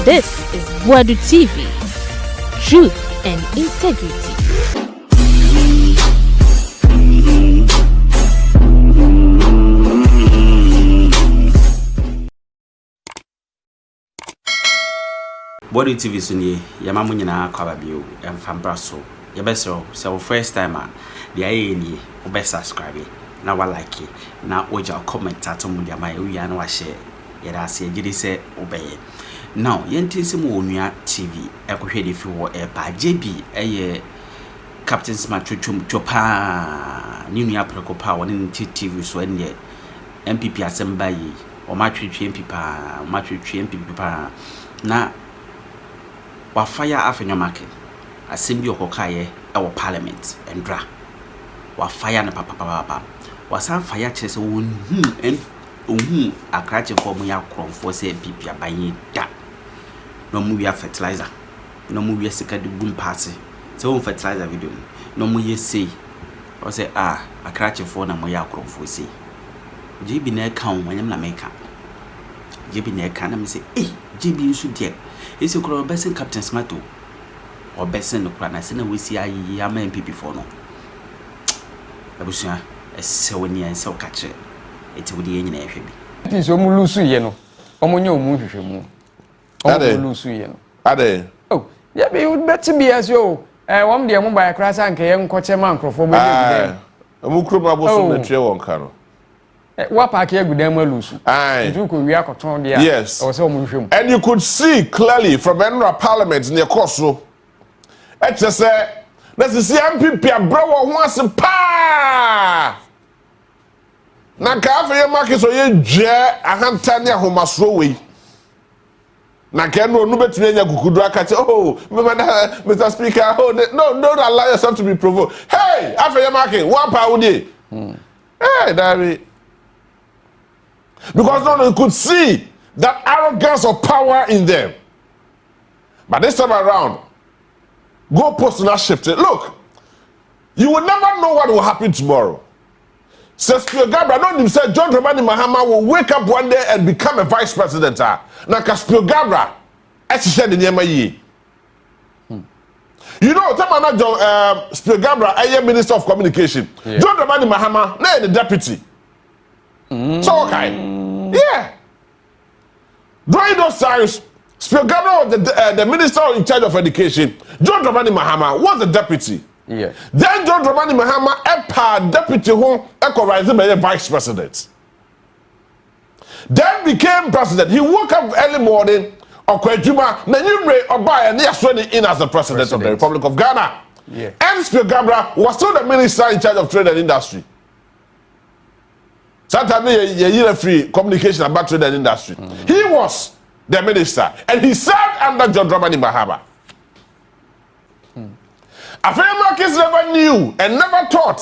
This is Onua TV. Truth and integrity. Onua TV sunye yama mu nyina akwa bio emfambra so yebeso so first time the aye ni obe subscribe na wa like na oja comment atom dia mai wi na wa share yeda ase agidi se obeye now yentisi mu Onua TV ekohwe de fi wo ba JB eye Captain Smart twum twopa ni nua preko pa woni TV so ene NPP asemba yi o ma twetwe NPP pa o ma twetwe NPP pa na wa fire afenyomake asembi okokaye e parliament endra wa fire na papa wa san fire chese won akrache form ya kronfo se NPP abaye da no mu wi fertilizer no mu wi sika de bum pass se won fertilizer video no mu ye sei o se akrache for na mo ya kronfo sei jibi na kan wanyam na meka jibi na kan na me se jibi nsu de ese kro besen Captain Smarto o besen no kra na se na wesi ayi ya ma NPP for no abusia ese woni an se o kache eti wodi yen na ehwe bi ti so mu lusu ye no omonye omu hwehwemu o lusu ye no ade ya be you bet be as yo wom de mo ba kra sa nke ye nkoche ma nkrofo bo ye omu kro ma bo so na tire won ka no wa park ye gudan ma lusu you ko wi akoton de yes o se omu hwehwemu and you could see clearly from Enra Parliament near Koso et say na si MPP abrawo ho ase pa na ka fa ye market so ye dje ahanta ne ahomaso we na ke no betumi anya kukudu aka che Mr. Speaker don't allow yourself to be provoked. Hey afa ye market one power dey hey David, because no you could see that arrogance of power in them. But this time around, go post not shifted. Look, you will never know what will happen tomorrow. Says Spiogabra, don't him say John Dramani Mahama will wake up one day and become a vice president. Now, Spiogabra, as he said in Yemayi. You know, John Spiogabra, I am Minister of Communication. Yeah. John Dramani Mahama, now the deputy. So okay, yeah. During those times, Spiogabra was the minister in charge of education. John Dramani Mahama was the deputy. Yeah. Then John Dramani Mahama a deputy who equalized by the vice president. Then became president. He woke up early morning. Okwejuma Nanyumre Obaya and he sworn in as the president of the Republic of Ghana. Yeah. And Spiogabra was still the minister in charge of trade and industry. Sometimes you free communication about trade and industry. He was the minister and he served under John Dramani Mahama. Afeyamakis never knew and never thought.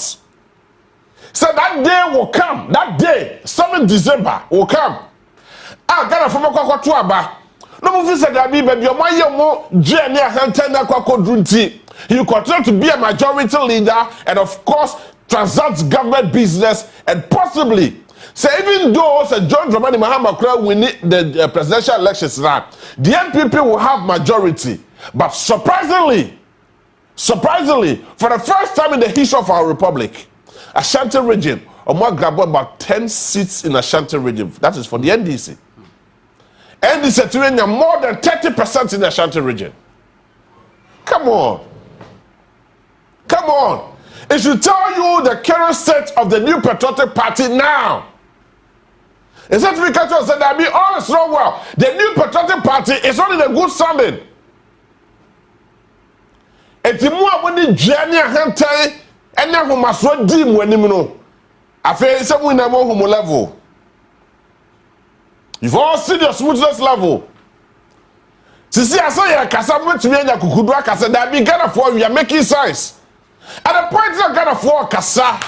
So that day will come. That day, 7th December will come. Ghana from Kwakwa no movie said that baby your mo journey hantena kwako drunti. You continue to be a majority leader and of course transact government business and possibly so even though John Dramani Mahama win the presidential elections now, the NPP will have majority. But surprisingly, for the first time in the history of our republic, Ashanti region, Omar grabbed about 10 seats in Ashanti region. That is for the NDC. NDC to more than 30% in the Ashanti region. Come on. It should tell you the current state of the new patriotic party now. Is that we catch us said that all is wrong well? The new patriotic party is not in a good standing. Eti mu aboni journey ahantai enya homaso di mu anim no. Afi se mu na mo homo level. You've all seen your smoothness level. Sisi asa ya kasa mo tumi anya kukudu akasa that be Ghana for we are making signs. At the point that Ghana for kasa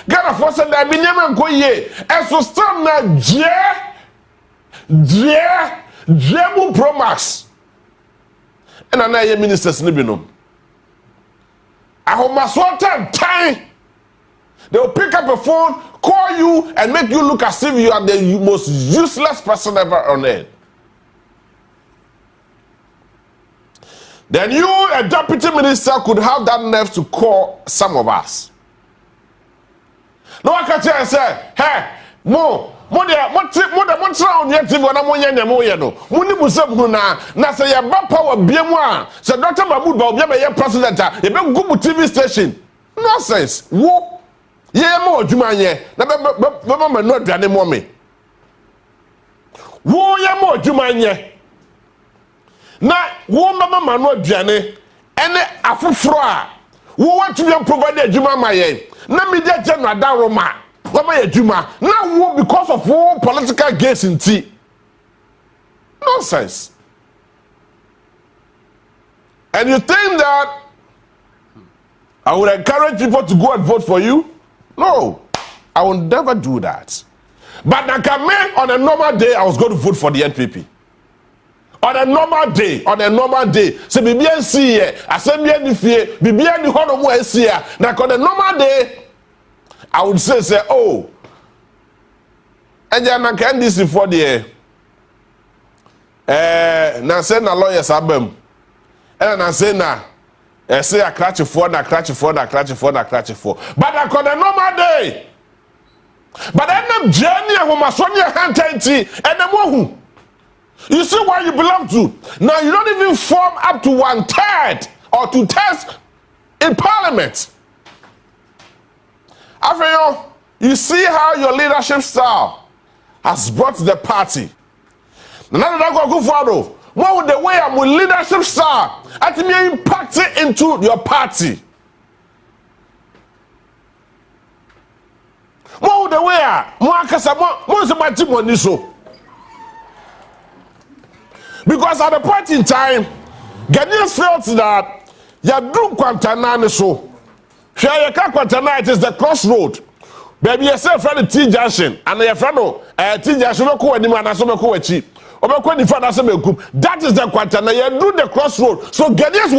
Ghana for said that be nyama nko ye and so still na mu promax. And anaye ministers ni binom. Time. They will pick up a phone, call you, and make you look as if you are the most useless person ever on earth. then you, a deputy minister, could have that nerve to call some of us. No, I can't say, hey, mo on yet TV na mo yenya mo ye no. Mo ni musem hu na say ya ba power biemu a, say Dr. Mahmoud ba obi be president a, e be go TV station. Nonsense. Wo ye mo adwuma ye na be ma no aduane mo me. Wo ye mo adwuma ye na wo ma no aduane ene afoforo a wo want to provide adwuma ma ye na media general dan roma wama ye adwuma na wo because of wo political gains in tea. Nonsense. And you think that I would encourage people to go and vote for you? No, I will never do that. But on a normal day, I was going to vote for the NPP. On a normal day, so BBN see I said BBN the whole more see now on a normal day, I would say, oh, and then I can this for the now say na lawyers abem, and I say na. Say I catch for. But on a normal day. But then the journey of my son hand and the mohu. You see where you belong to. Now you don't even form up to 1/3 or 2/3 in parliament. After you see how your leadership style has brought the party. Now that go for what would the way I'm with leadership style at me impact it into your party? What would the way because at the point in time, Ghanaians felt that Yadru Quantana so. Share Quantana, it is the crossroad. Baby, yourself friend the T junction, and your friend T junction no ko anima na so me ko achi. That is the Quantana. You do the crossroad. So Ghanaians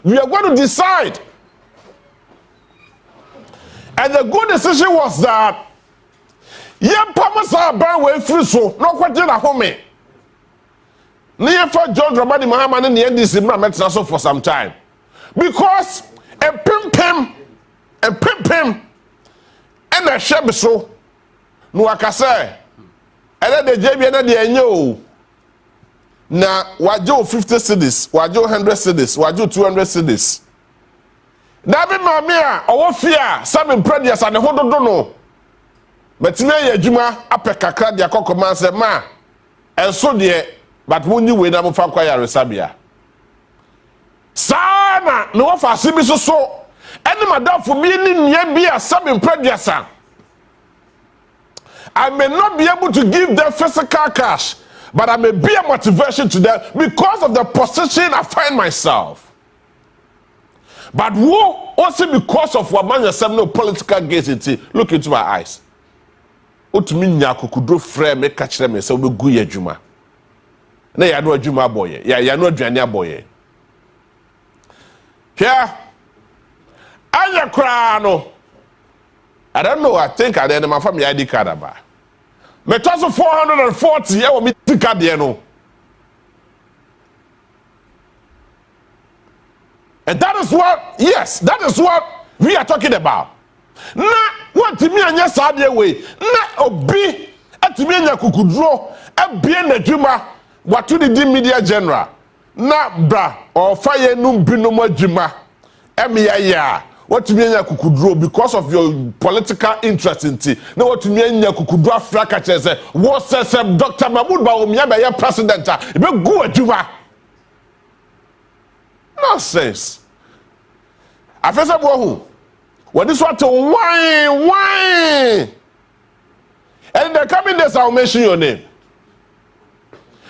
we are going to decide. And the good decision was that Pamasa ban way free so no question at home. Near for John Dramani Mahaman and the NDC so for some time. Because a pim and a shebe so no akase. And then the JB and the enyo na wajo 50 cedis, wajo 100 cedis, wajo 200 cedis. Na be mamia owo fia some previous and ho dodo no. But me ye adwuma apekakra dia kokoma se ma enso de but woni we na mo fa kwaya resabia. Sana no wa fa sibi so ene madam for bi ni nya bia some previous. I may not be able to give them physical cash, but I may be a motivation to them because of the position I find myself. But also because of what man yourself no political gains into. Look into my eyes. What to mean could frame me catch them and say we go ye juma. Na ya no juma boy. Ya no aduane boy. Here. Aya kra no. I don't know, I think I did my family ID card about. Me toss 440 I will me card there no. And that is what, yes, that is what we are talking about. Na what me anya sadie way. Na obi atimi anya kukudro ebie na dwuma watu di media general. Na bra or fire num binom adwuma. Emiya what you mean kukudro because of your political interest in tea. No what you mean kukudro Africa say what says Dr. Mahmoud ba omiya be president e be go adwuma. Nonsense. Afesa bo hu. What this what to why? And in the coming days I will mention your name.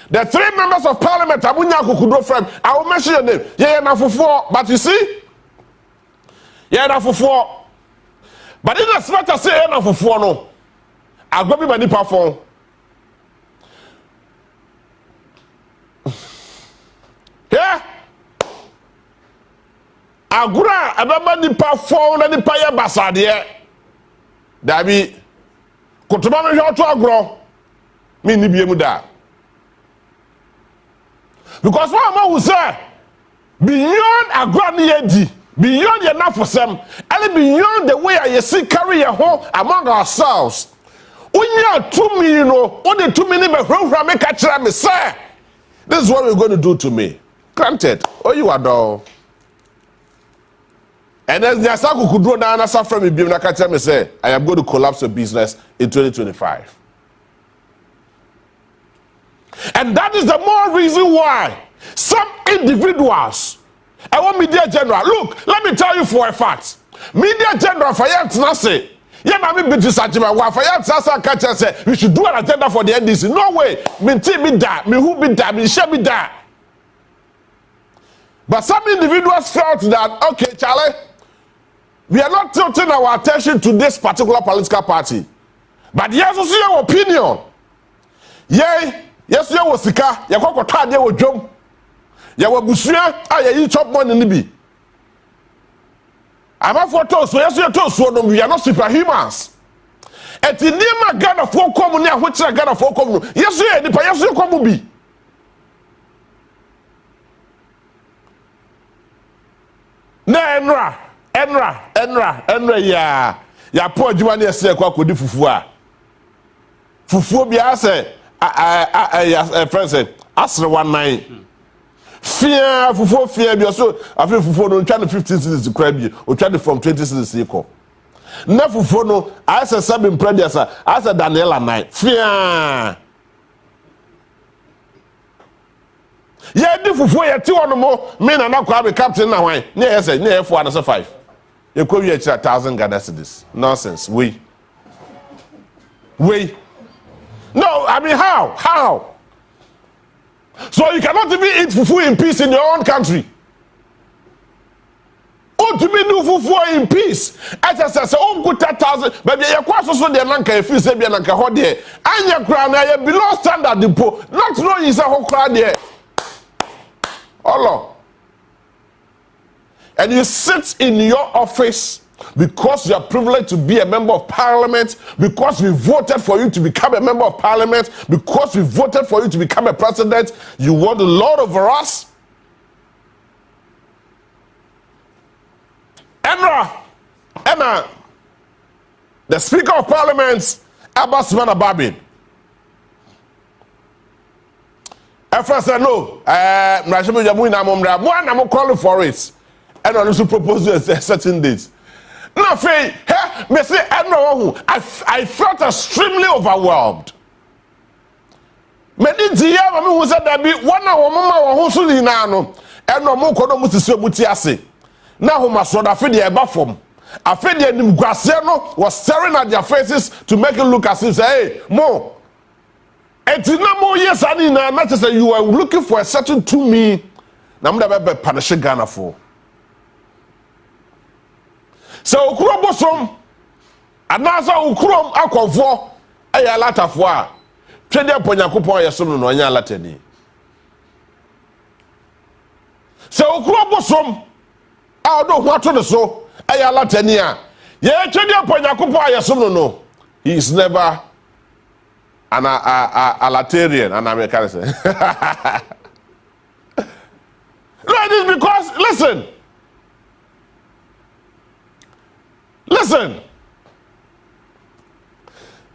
The 3 members of parliament abunya kukudro from I will mention your name. Yeah na for but you see yeah, na for. But in as much as say na for no, I go be many perform. Yeah, agura ababa ni perform na ni paye basade. Dabi, kotoma me hwe to agro. Me ni biemu da. Because one man who say beyond agraniyedi, beyond your nafosem, and beyond the way I see carry your home among ourselves. Unya 2 million, only 2 million, make a me say. This is what you're going to do to me. Granted, oh, you are dull. And then Nyasaku could draw down answer from me, me say, I am going to collapse your business in 2025. And that is the more reason why some individuals, I want media general, look, let me tell you for a fact, media general, Fayette Nase, yeah, Mammy Bitches Ajima, Fayette Sasa Catcher said, we should do an agenda for the NDC. No way, me be that, me who be that, me shall be that. But some individuals felt that, okay, Charlie, we are not tilting our attention to this particular political party. But yes, also your opinion. Yay, yes, you was sika, you go to de wo dwom. You were busua, you chop money nibi. I'm a photo, so yes, you told so we are not superhumans. And the name of God of four common, which I got of four common. Yes, you come be. Na Enra, ya poor Juani say kwa kodi fufu a. Fufu bia say friend say asre 19. Fear fufu fear bi so afi fufu no twa 15 cedis kra bi o twa from 20 cedis iko. Na fufu no I say 7 predecessor I say Daniela 9. Fear ye di fufu ye ti wono mo me na kwa be captain na wan ne ye say ne ye 4 and 5. You could reach 1,000 Ghana cedis. Nonsense. We. No, I mean how? So you cannot even eat fufu in peace in your own country. Oh, to me do fufu in peace. As I say, oh, good 1,000. But you quite so the nanka if you say be nanka hot there. And your crown below standard depot. Not knowing is a whole crowd there. Allah. And you sit in your office because you are privileged to be a member of parliament, because we voted for you to become a member of parliament, because we voted for you to become a president. You want the Lord over us? Emma, the Speaker of Parliament, Abbas Babin. At first I know, I'm calling for it. And I also propose a certain date. Now, I felt extremely overwhelmed. Many dear who said that be 1 hour, Mama, who soon in Ano, and no more Mutiasi. Now, who must sort of feed the above. I feel the Graciano was staring at their faces to make it look as if, hey, more. And no more years, I need not to say you are looking for a certain to me. Now, I'm never punishing Ghana for. So ukuro bosom anasa ukuro akofo aya latafo a twede aponyakopon yesom no anya latani. So ukuro bosom a do ho ato ne so aya latani a ye twede aponyakopon yesom no he is never an alatarian an American say. No, it is because listen.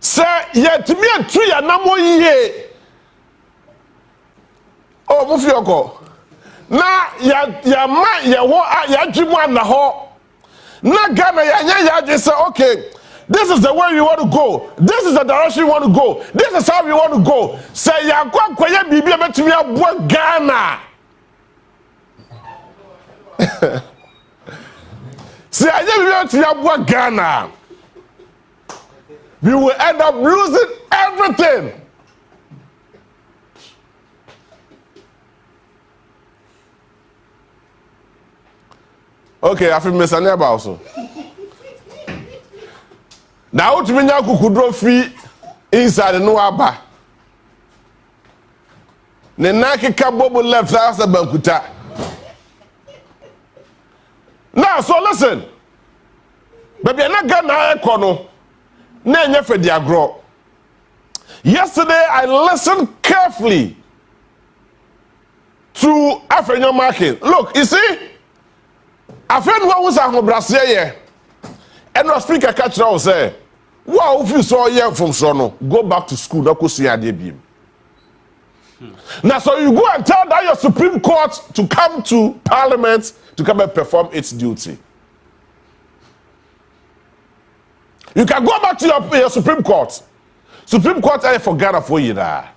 Say yet me a tree and no ye. Oh, Mufioko. Na ya jimu na ho. Na Ghana ya just say okay. This is the way you want to go. This is the direction you want to go. This is how you want to go. Say ya kwa ye bibi betumi abo Ghana. See, I never to Ghana. We will end up losing everything. Okay, I feel Miss Aneba also. Now, to me, now could draw free inside the Noaba. Nenaki Kabobo left us a bankuta. Now, so listen. Baby, I'm not gonna econo. Nanya for the agro. Yesterday, I listened carefully to African market. Look, you see, a friend who was a Brazil, and no speaker catch now say, wow, if you saw here from Sono, go back to school, don't go see a debut. Now, so you go and tell that your Supreme Court to come to Parliament to come and perform its duty. You can go back to your Supreme Court. Supreme Court I forgot for you there.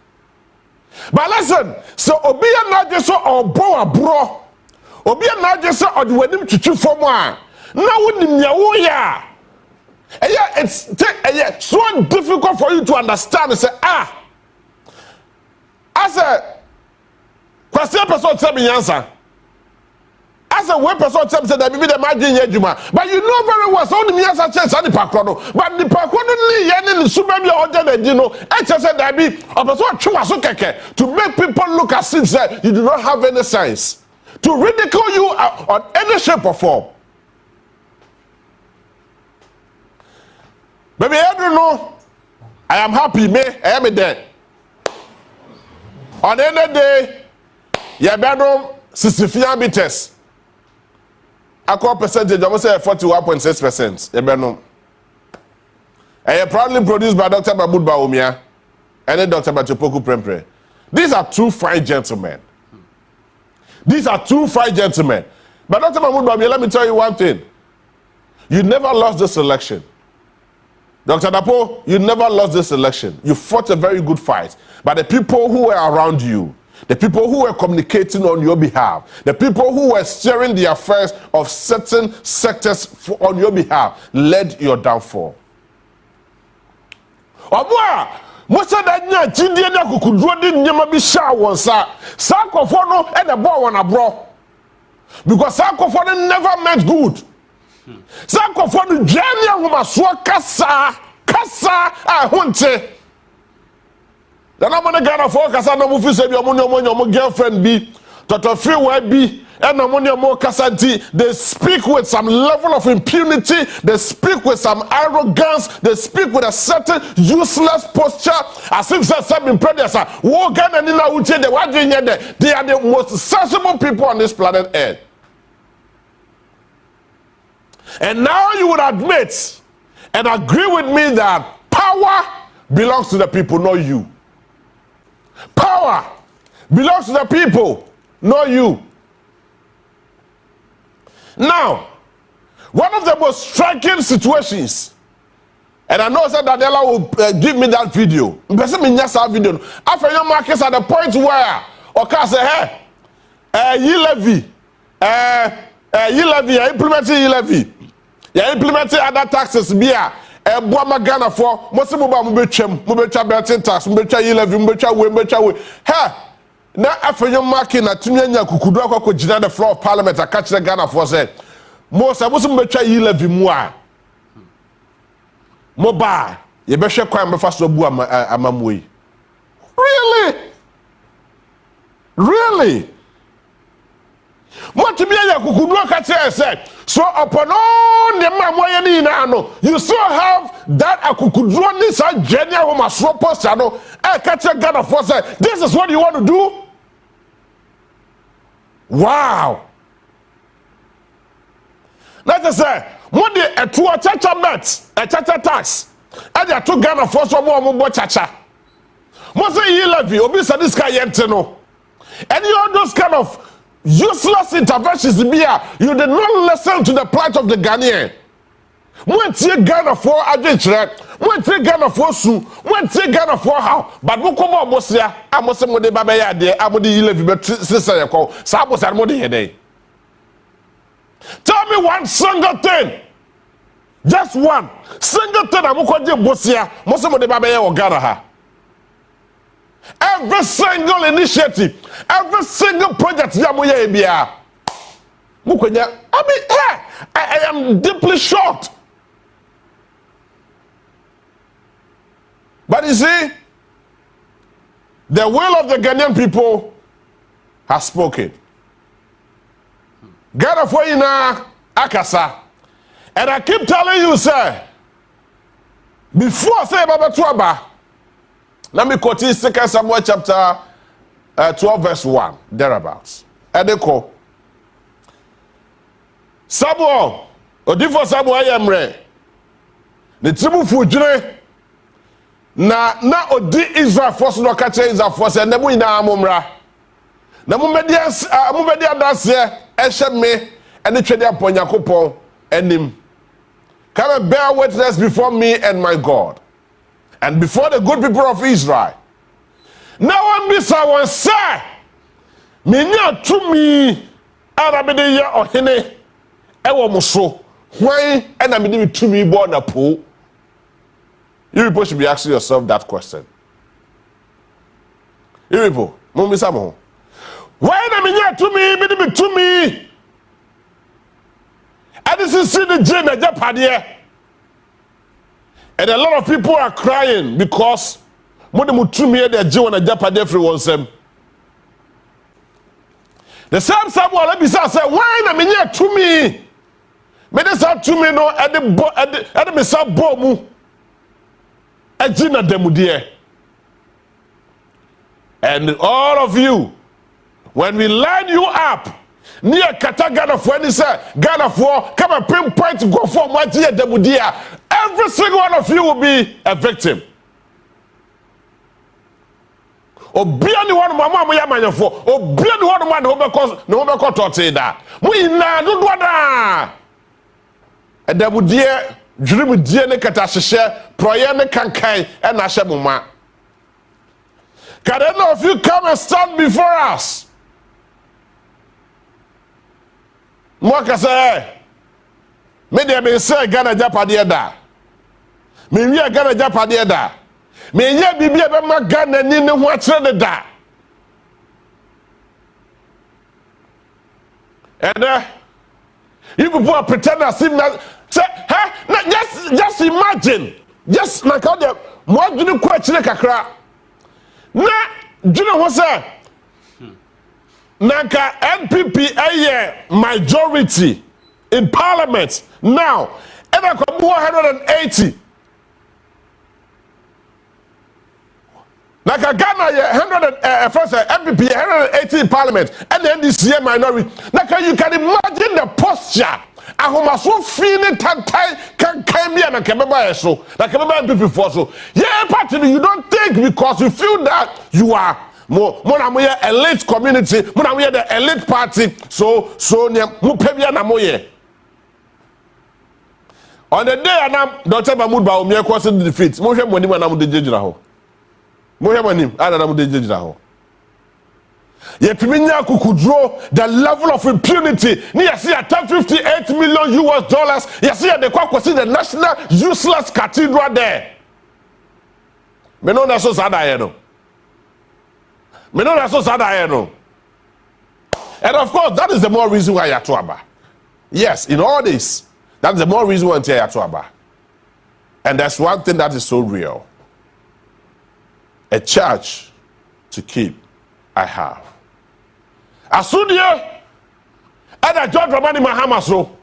But listen, so Obiya not just so bro. Obiya not just so or the wedding to for one. Now wouldn't ya. It's so difficult for you to understand and say, as a question person tell me answer. As a way person tell me say that be the margin yejuma. But you know very well so the answer chance and the pakrono. But the pakrono ni yen super be order the you know. I just said that be a person chuma so keke to make people look as if you do not have any sense. To ridicule you on any shape or form. Baby, I don't know. I am happy, me. I am there. On the end of the day, your bedroom 65 meters. A core percentage, I must say 41.6%. Your bedroom. And proudly produced by Dr. Mahmoud Baumia and Dr. Bachopoku Prempre. These are two fine gentlemen. These are two fine gentlemen. But Dr. Mahmoud Baumia, let me tell you one thing. You never lost this election. Dr. Dapo, you never lost this election. You fought a very good fight. But the people who were around you, the people who were communicating on your behalf, the people who were steering the affairs of certain sectors on your behalf, led your downfall. Most of that nya chindie na kukudro di nyama bi sha wonsa. Sakofo no e the boy one abro. Because Sakofo never meant good. Sakofo no dwani ahoma so kasa ahonte. Then I'm gonna get a focus on the movie say your girlfriend be Toto free way be and more casanti. They speak with some level of impunity, they speak with some arrogance, they speak with a certain useless posture, as if some predators Wogan and Nina Uche, they are the most sensible people on this planet Earth. And now you would admit and agree with me that power belongs to the people, not you. Power belongs to the people, not you. Now, one of the most striking situations, and I know that Daniela will give me that video. Video. After your markets at the point where Oka say, hey, you implementing e-levy. You implementing other taxes. Boama Ghana for most of Mubechem, Belton tax, Mubecha e-levy, Mubecha way. Hey, now after your marking at Tunya Kukudoko could the floor of Parliament, I catch the Ghana for say, most I wasn't Mubecha e-levy moi. Mobile, you better crime before Amamui. Really? Really? What to be a Kukudroka said. So upon all the Mamoyani Nano, you still have that Akukudroni sa Genia Homa Swopo Sano, I catch a Ghana for say, this is what you want to do? Wow. Let us say, what the a two chacha met, a chacha tax, and they took Ghana for some more chacha. Most of you love you, Obisa this guy yenteno. And you all those kind of useless interventions in here, you did not listen to the plight of the Ghanaian. When you Ghana for adventure, when you Ghana for su, when you Ghana for how, but no come on, Mosia, I must say, Mode Babaya, de Amodi Levy, but sister, call Sabos and Modi Hede. Tell me one single thing, just one single thing. I'm going to Mosia, Mosamo de Babaya or Ghana. Every single initiative, every single project, I am deeply shocked. But you see, the will of the Ghanaian people has spoken. Ghana for ina akasa. And I keep telling you, sir, before I say Baba Tuaba, let me quote 2 Samuel chapter 12 verse 1 thereabouts. Edeko Samuel odifo Samuel yemre ne tribu fudwene na odi Israel force no ka che Israel force na mu ina amomra na mu medi adase ehye me ene twede apon Yakobon enim. Come and bear witness before me and my God and before the good people of Israel. Now one be someone say me nya tumi arabede ya ohene ewo muso why and I'm me tumi bo na po. You people should be asking yourself that question. You people, mumbi samo. Why na me nya tumi me tumi? And this is the gym at Japan. And a lot of people are crying because more than tumi the Jew and Japan everyone them. The same Samuel let me say why na me nya tumi? Me dey say tumi no at the me say bomu. Ejina demudie. And all of you, when we line you up, near Kata Ghana for any say Ghana for come and pinpoint go for Mwaji demudia, every single one of you will be a victim. Obia ni one mama mo yamanya for, obia ni one man no be ko tote da. Mu ina dodo da. Edemudie Dream die ne kata hyehyɛ proye ne kankan e na hye moma. Can any of you come and stand before us? Mwaka say me dey be say Ghana Japade da. Me wi Ghana Japade da. Me ye bibia be ma Ghana ni ne ho akere de da. And you people are pretend as if not say, huh? Just imagine. Just like how the more do question kakra. Na do you know what say? Nanka NPP a majority in parliament now. And I come 180. Nanka Ghana first NPP 180 in parliament and then this year minority. Nanka you can imagine the posture. Ahomaso feeling tantai can me and kebeba so na kebeba NPP for so yeah party you don't think because you feel that you are more na elite community more na the elite party so ne mu pebia na moye on the day anam Dr. Mahmoud Ba omi ekwo se defeat mo hwe monim anam de jejira ho mo hwe monim anam de jejira ho. Yepiminya kukudro the level of impunity. Ni yasi at $58 million. Yasi at the kwasi the national useless cathedral there. Me no na so sada no. Me no na so sada no. And of course that is the more reason why Yatuaba. Yes, in all this, that's the more reason why Yatuaba. And that's one thing that is so real. A church to keep I have. Asudie and John Dramani Mahama so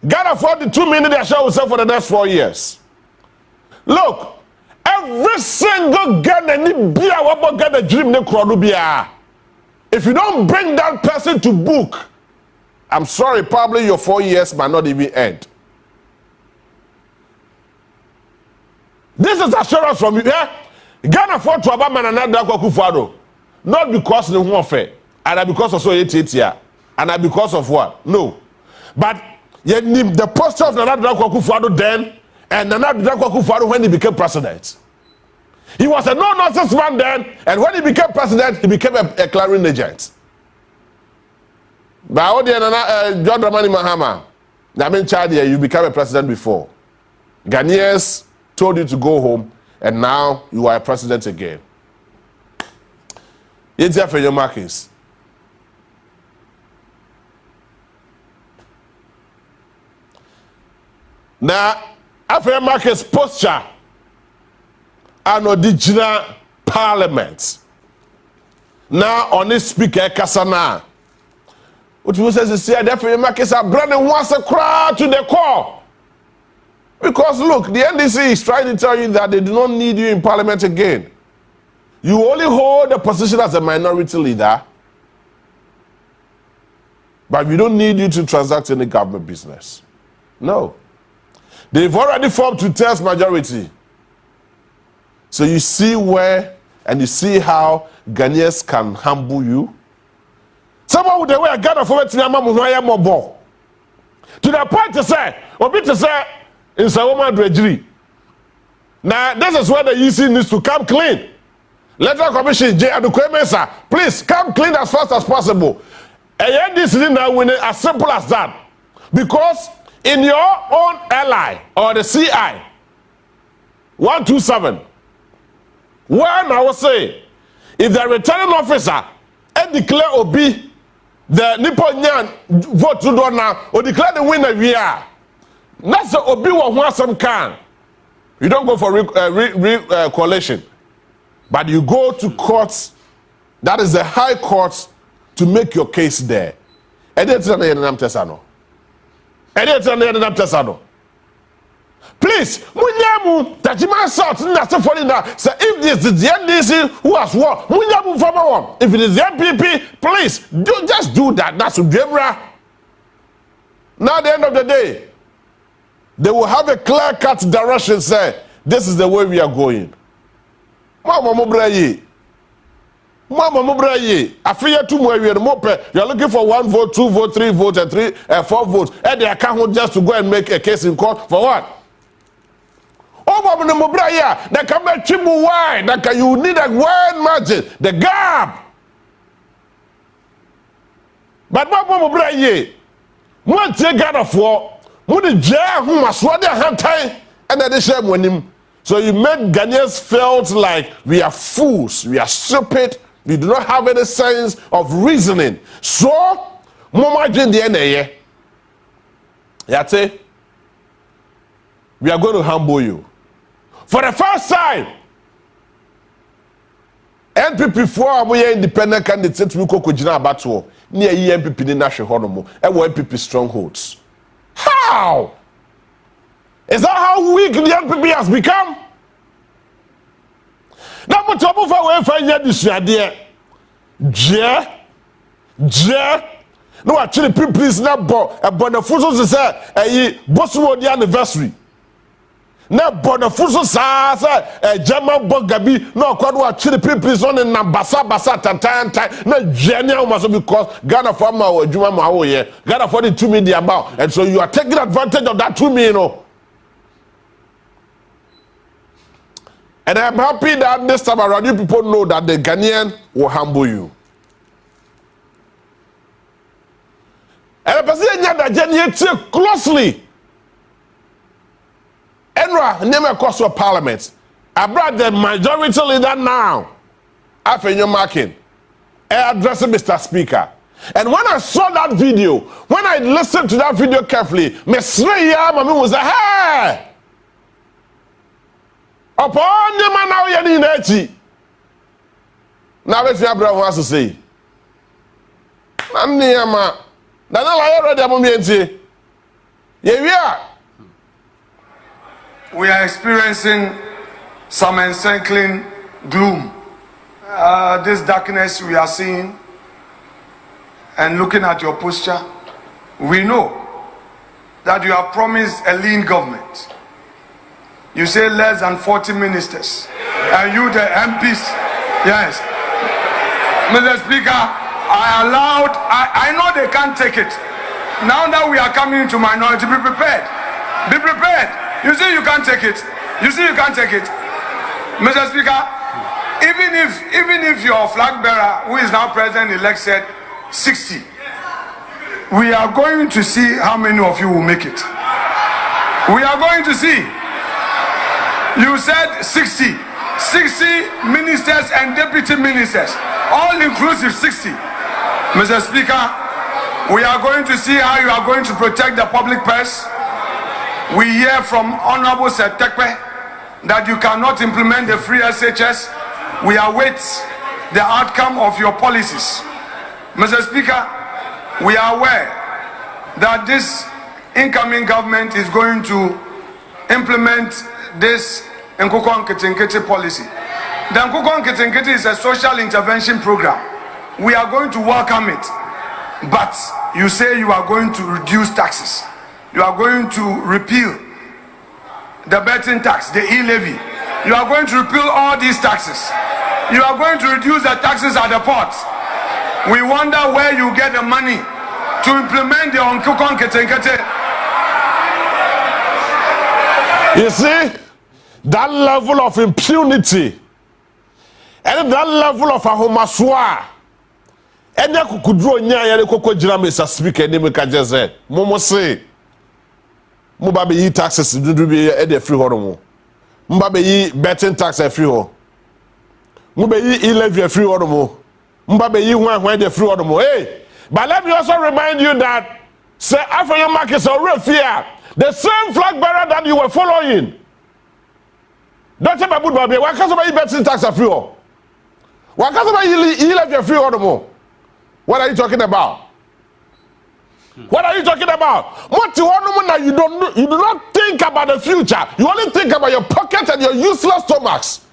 Ghana for the 2 minutes they shall sell for the next 4 years. Look, every single Ghana ni bia wabo Ghana dream ne krodu bia. If you don't bring that person to book, I'm sorry, probably your 4 years might not even end. This is assurance from you. Yeah? Ghana for Traba man and Akufo-Addo. Not because of the warfare, and because of so here, and because of what? No. But the posture of Nana Akufo-Addo then, and Nana Akufo-Addo when he became president. He was a no-nonsense man then, and when he became president, he became a clearing agent. But all the John Dramani Mahama, Namin Chadia, you became a president before. Ghanaians told you to go home, and now you are a president again. It's for your markings. Now, after markets posture, an original parliament. Now, on this speaker, Kasana, which was says, see, therefore, markets are branding once a crowd to the core. Because look, the NDC is trying to tell you that they do not need you in parliament again. You only hold the position as a minority leader, but we don't need you to transact any government business. No. They've already formed 2/3 majority. So you see where and you see how Ghanaians can humble you. Someone with the way I got a forward to the to the point to say, or be to say, in Sawoma Dredgery. Now, this is where the EC needs to come clean. Electoral Commission, J. Adukwemesa, please come clean as fast as possible. And this is now winning as simple as that. Because in your own ally or the CI 127, when I was saying, if the returning officer and declare Obi the Nipponian vote to do now or declare the winner we are, that's the Obi want some can. You don't go for coalition, but you go to courts. That is the high courts to make your case there. Please, munyamu tajima sort na so for now. So if this is the NDC who has won, munyamu from one. If it is the NPP, please just do that. That's Udebra. Now at the end of the day, they will have a clear-cut direction. Say this is the way we are going. Mama mubraye. Afia two more you are looking for 1 vote, 2 vote, 3 votes, and 4 votes. And they can't just to go and make a case in court for what? Oh, Mama Mubraya, that can make chimu wide. That you need a wide margin, the gap. But Mama Mubraya, once you got a four, would the jail who must swat their hand time and then they share with him. So you made Ghanaians felt like we are fools, we are stupid. We do not have any sense of reasoning. So, Mama Jin the NAA, Yate, we are going to humble you. For the first time, NPP for we independent candidates we could jina battle near NPP in national honomo and NPP strongholds. How? Is that how weak the NPP has become? Now, but to move away from this idea, no, actually, people is not born a bonafuso to say a Boswo the anniversary. Now, bonafuso says a German bogabi, no, quite what chili people is on in Nambasa, time, no, genial must because Ghana farmer or Juma Mahoye, Ghana 42 million about, and so you are taking advantage of that 2 million. And I'm happy that this time around you people know that the Ghanaian will humble you. And the person that Ghanaian closely. Enra name across your parliament. I brought the majority leader now. After your marking. Addressing Mr. Speaker. And when I saw that video, when I listened to that video carefully, Miss Reya Mami was like, hey! Upon the man now you're in Echi. Now let's see what Abraham has to say. Naniama. Nana I already am on we are experiencing some encircling gloom. This darkness we are seeing and looking at your posture, we know that you have promised a lean government. You say less than 40 ministers. And you, the MPs, yes. Mr. Speaker, I know they can't take it. Now that we are coming into minority, be prepared. Be prepared. You see you can't take it. You see you can't take it. Mr. Speaker, even if your flag bearer, who is now president-elect, said 60, we are going to see how many of you will make it. We are going to see. You said 60 ministers and deputy ministers, all inclusive 60. Mr. Speaker, we are going to see how you are going to protect the public purse. We hear from Honorable Setekpe that you cannot implement the free SHS. We await the outcome of your policies. Mr. Speaker, we are aware that this incoming government is going to implement this Nkoko Nkete policy. The Nkukon Kitinkiti is a social intervention program. We are going to welcome it. But you say you are going to reduce taxes. You are going to repeal the betting tax, the e-levy. You are going to repeal all these taxes. You are going to reduce the taxes at the ports. We wonder where you get the money to implement the Nkukon Kitinkiti. You see, that level of impunity and that level of ahomaswa. And ya kukudro nya ya koko jira Mr. Speaker ni meka jeze. Momo say Mbabe yi taxes dudu bi e de free ho mo. Mbabe yi betting tax e free ho. Mbabe yi e-levy free ho mo. Mbabe yi hwan de free ho mo. Hey, but let me also remind you that say African markets are real fear. The same flag bearer that you were following. Don't tell me about Baby. Why can't somebody betting tax a free ho? Why can't somebody e-levy free ho mo? What are you talking about? What are you talking about? What you do not think about the future. You only think about your pocket and your useless stomachs.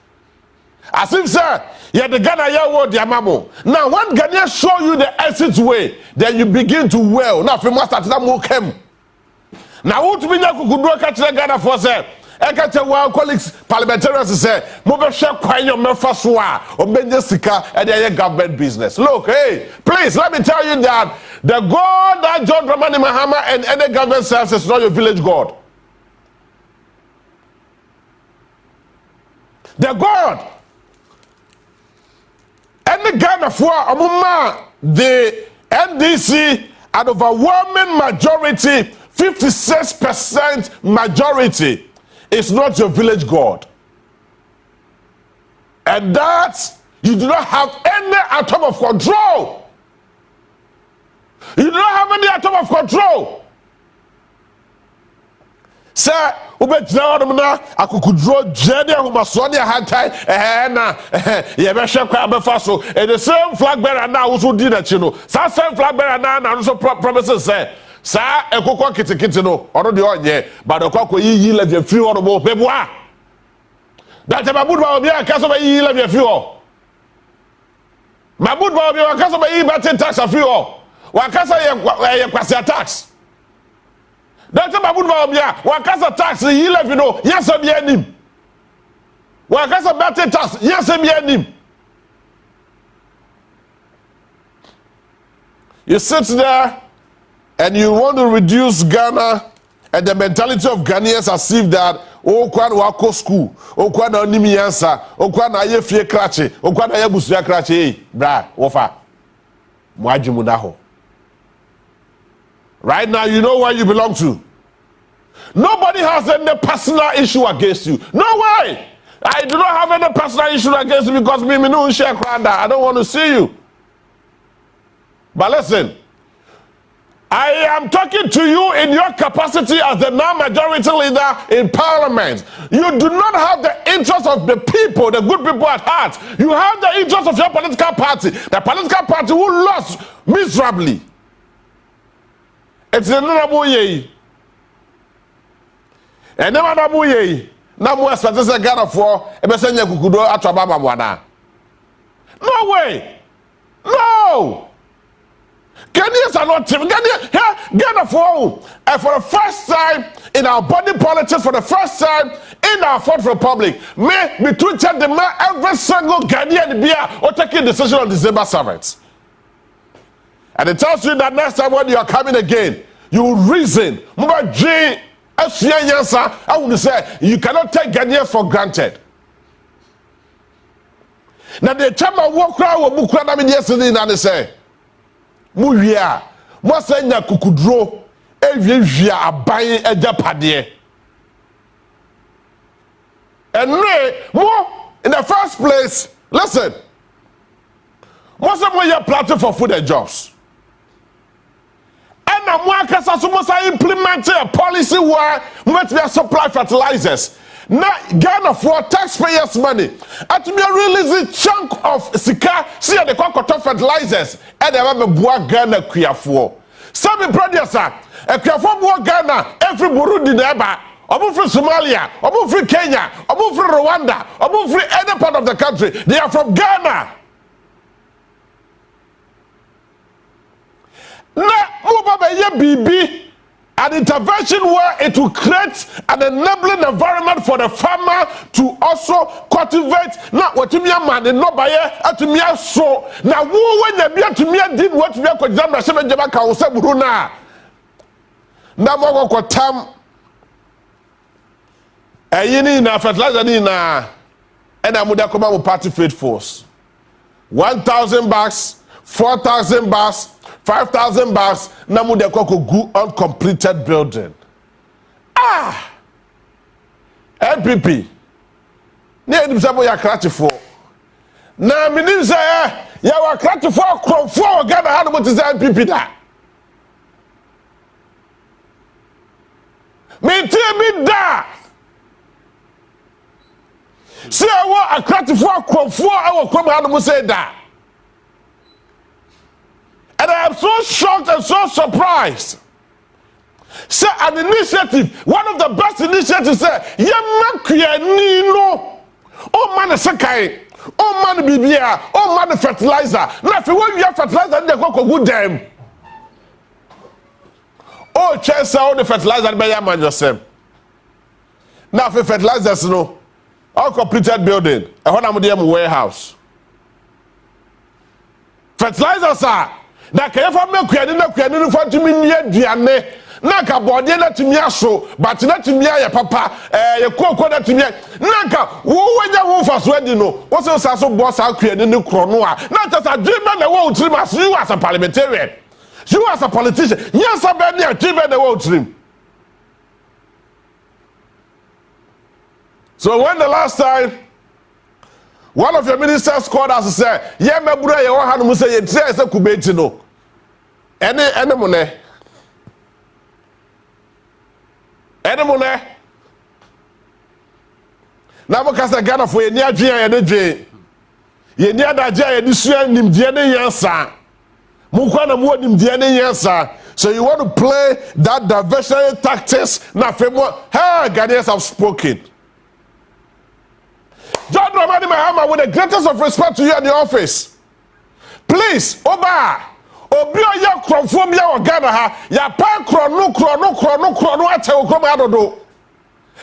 As if, sir, you're the Ghana word Yamamo. Now, when Ghana show you the exit way, then you begin to well. Now, if you must start to move him. Now, what we know could catch the Ghana for say? I catch our colleagues, parliamentarians say, Mobile share quite your Mefaswa or Benjessica and their government business. Look, hey, please let me tell you that the God that John Dramani Mahama and any government serves is not your village God. The God, any Ghana for Amuma, the NDC, an overwhelming majority, 56% majority. It's not your village God. And that you do not have any atom of control. You do not have any atom of control. Sir, ubejna akukudro jede humasoni ahantai na yebeshe kwa abefaso and the same flag bearer now also did that same flag bearer now also promises say sa ekoko kitikiti no ono de onye but okoko yi levy free ono mo peboa that mabud ba obi akaso ba yi levy free o mabud ba obi akaso ba yi betting tax free o wakasa ye kwase tax that mabud ba obi wakasa tax yi levy no yes obi anim wakasa betting tax yes obi anim. You sit there and you want to reduce Ghana and the mentality of Ghanaians as if that okwa wako school, okwa na onimi yansa, okwa na ye fie krache, okwa na ye busuya krache, hey, bra, wofa, mwajimu naho. Right now, you know where you belong to. Nobody has any personal issue against you. No way! I do not have any personal issue against you because me no share crowd. I don't want to see you. But listen, I am talking to you in your capacity as the non-majority leader in parliament. You do not have the interest of the people, the good people at heart. You have the interest of your political party, the political party who lost miserably. It's the Nanabuye. And the Nanabuye. Namu expected a Ghana for a messenger who could do at Ababa. No way. No. Ghanaians are not team. Ghana for the first time in our body politics, for the first time in our fourth republic, may be treated the man every single Ghanaian beer or taking decision on December 7th. And it tells you that next time when you are coming again, you will reason. I would say you cannot take Ghanaians for granted. Now the chairman walk around with Bukra yesterday and they say, Muria, Mosenya Kukudro, Evia Abaye Ejapade. And more in the first place, listen, most of you planting for food and jobs. And I'm working so implementing a policy where we supply fertilizers. Now, Ghana for taxpayers' money. At me release a chunk of sika, see the cocoa fertilizers, and they have a boa Ghana Kriafo. Some producer, a Kriafo boa Ghana, every Burundi neighbor, omo from Somalia, omo from Kenya, omo from Rwanda, omo from any part of the country. They are from Ghana. Na mo baba ye bibi an intervention where it will create an enabling environment for the farmer to also cultivate na watimi amane no baye atumi aso na wo when na bia atumi adin watumi akogya na shebe jeba ka wo saburu na mo kotam ayini na fertilizer ni na and amuda koma mo party faith force 1,000 bucks 4,000 bucks 5,000 bucks na mu de koko gu uncompleted building. NPP. Ne edim sabo ya kratifo. Na minim say ya wa kratifo krofo Ghana ha no mo say NPP da. Me da. Se wa akratifo krofo awo krom ha no mo say da. And I am so shocked and so surprised. Say an initiative, one of the best initiatives, say, Nino, oh man, Sakai, oh man, Bibia, oh man, fertilizer. Now, if you want your fertilizer, they go good them. Oh, chance all the fertilizer, by your man yourself. Now, for fertilizers, no, all completed building, a whole warehouse. Fertilizers are. Na kayefa mekuani na kuani no fatumi nia duane na ka bode na tumi aso but na tumi ya papa ye kokko na tumi na ka wo wanya wo faso adi no wo se so boss akuani ne kro no a na tasa dreamer na wo utrim as you as a parliamentarian, you as a politician, yes about near dreamer na wo utrim. So when the last time one of your ministers called us and said, "Yeah, my brother, you want to say you try to kubeti no." Any money. Now because I got for you near Jay and Jay. You near that Jay and this year nim DNA yansa. Mukwana mo nim DNA yansa. So you want to play that diversionary tactics? Na femo. Hey, Ghanaians have spoken. John Dramani Mahama, with the greatest of respect to you in the office, please, Oba, Obi oya krofo bia o Ghana ha, ya pa krono ate okrom adodo.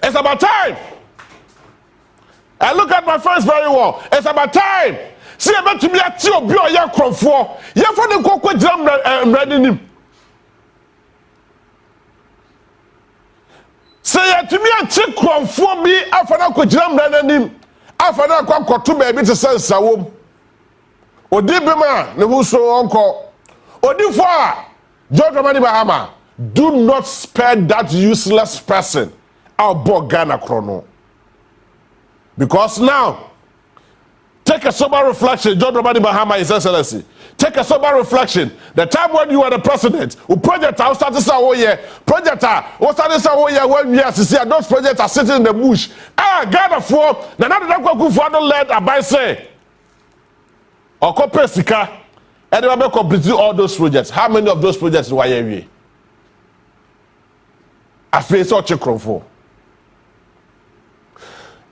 It's about time. I look at my friends very well. It's about time. See about to be ati obi oya krofo. Ye for the kokko gram ready nim. Say ya to me ati krofo bi afana ko gram ready nim. Afana kwa koto baby to sense awom. Odi bema ne hu so onko. Odi for George Ramani Bahama, do not spare that useless person out Ghana chrono. Because now take a sober reflection, George Ramani Bahama, His Excellency. Take a sober reflection. The time when you were the president, who project I started say year, project was started say year when we see those projects are sitting in the bush. Ghana for na na don't let abai say. Okope sika and they will complete all those projects. How many of those projects do I hear? I feel such a crowd.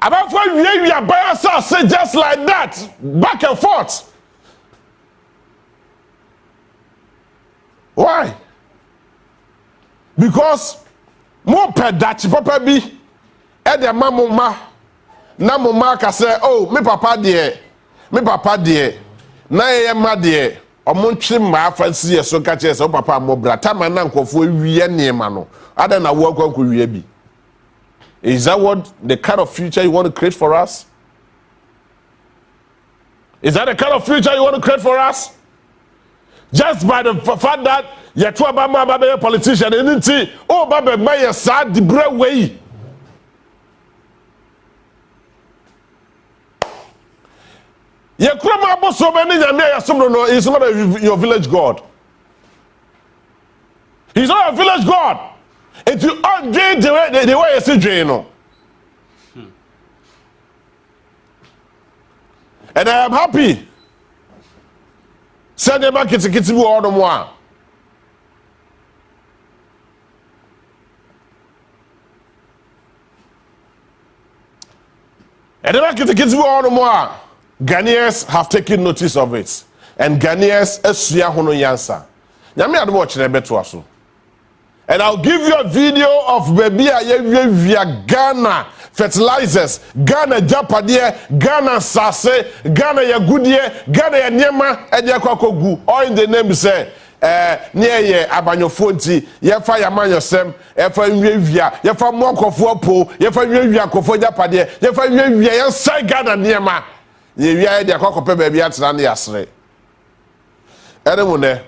About when we are by ourselves, say just like that, back and forth. Why? Because more pedachi papa bi and the mama na mama ka say, oh, me papa dear, na ye ma dear. Omontwe ma afansi so ka che so papa mo brata ma na nkofo wiye niema no ada na wo akwanko wiye bi. Is that what the kind of future you want to create for us? Is that the kind of future you want to create for us? Just by the fact that you're too about a politician and oh baba my sad the bread way. He's not your village God. He's not a village God. If you aren't doing the way you see, you know. And I am happy. Send them back to Kitibu all the more. And then kitikiti all no more. Ghanaians have taken notice of it. And Ghanaians esuya hono yansa. Nyame ade watch na beto aso. And I'll give you a video of baby via Ghana fertilizers, Ghana japade, Ghana sase, Ghana yagudie, Ghana ya niema eje kwakogu. All in the name say near ye abanyofo nti ye fa yamanyosem ye fa nwewia ye fa mokofo po ye fa nwewia kofo japade ye fa nwewia ye sai Ghana niema ye wia ye de akokope baby atena na yasre ene mu ne